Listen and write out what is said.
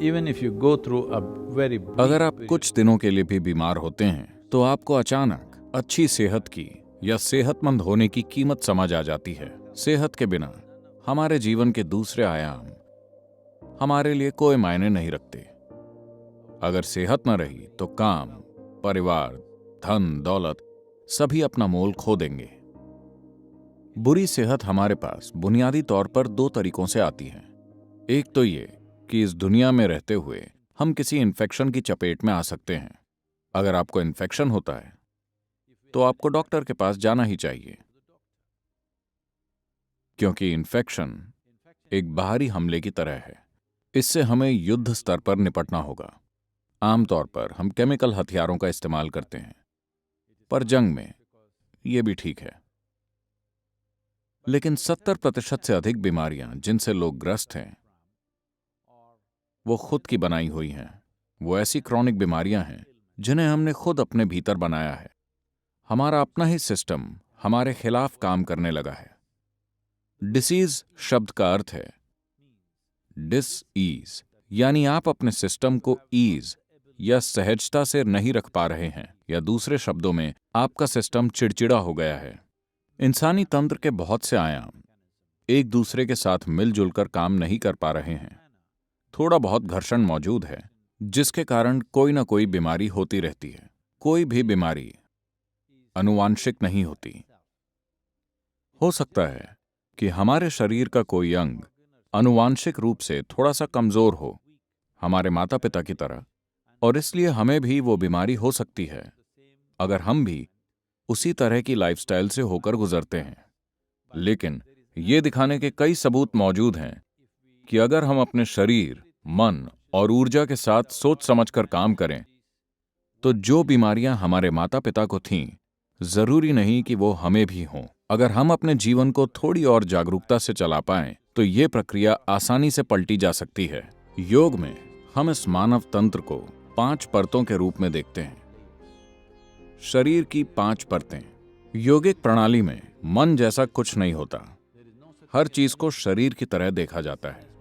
Even if you go through a very bleak अगर आप period, कुछ दिनों के लिए भी बीमार होते हैं तो आपको अचानक अच्छी सेहत की या सेहतमंद होने की कीमत समझ आ जाती है। सेहत के बिना हमारे जीवन के दूसरे आयाम हमारे लिए कोई मायने नहीं रखते। अगर सेहत न रही तो काम, परिवार, धन, दौलत सभी अपना मोल खो देंगे। बुरी सेहत हमारे पास बुनियादी तौर पर दो तरीकों से आती है। एक तो ये कि इस दुनिया में रहते हुए हम किसी इन्फेक्शन की चपेट में आ सकते हैं। अगर आपको इन्फेक्शन होता है तो आपको डॉक्टर के पास जाना ही चाहिए, क्योंकि इन्फेक्शन एक बाहरी हमले की तरह है। इससे हमें युद्ध स्तर पर निपटना होगा। आमतौर पर हम केमिकल हथियारों का इस्तेमाल करते हैं, पर जंग में यह भी ठीक है। लेकिन 70% से अधिक बीमारियां जिनसे लोग ग्रस्त हैं वो खुद की बनाई हुई हैं। वो ऐसी क्रॉनिक बीमारियां हैं जिन्हें हमने खुद अपने भीतर बनाया है। हमारा अपना ही सिस्टम हमारे खिलाफ काम करने लगा है। डिसीज शब्द का अर्थ है डिस-ईज, यानी आप अपने सिस्टम को ईज या सहजता से नहीं रख पा रहे हैं, या दूसरे शब्दों में आपका सिस्टम चिड़चिड़ा हो गया है। इंसानी तंत्र के बहुत से आयाम एक दूसरे के साथ मिलजुल कर काम नहीं कर पा रहे हैं। थोड़ा बहुत घर्षण मौजूद है, जिसके कारण कोई ना कोई बीमारी होती रहती है। कोई भी बीमारी आनुवांशिक नहीं होती। हो सकता है कि हमारे शरीर का कोई अंग आनुवांशिक रूप से थोड़ा सा कमजोर हो, हमारे माता पिता की तरह, और इसलिए हमें भी वो बीमारी हो सकती है अगर हम भी उसी तरह की लाइफस्टाइल से होकर गुजरते हैं। लेकिन ये दिखाने के कई सबूत मौजूद हैं कि अगर हम अपने शरीर, मन और ऊर्जा के साथ सोच समझकर काम करें तो जो बीमारियां हमारे माता पिता को थीं, जरूरी नहीं कि वो हमें भी हों। अगर हम अपने जीवन को थोड़ी और जागरूकता से चला पाएं तो ये प्रक्रिया आसानी से पलटी जा सकती है। योग में हम इस मानव तंत्र को 5 परतों के रूप में देखते हैं। शरीर की 5 परतें। योगिक प्रणाली में मन जैसा कुछ नहीं होता। हर चीज को शरीर की तरह देखा जाता है।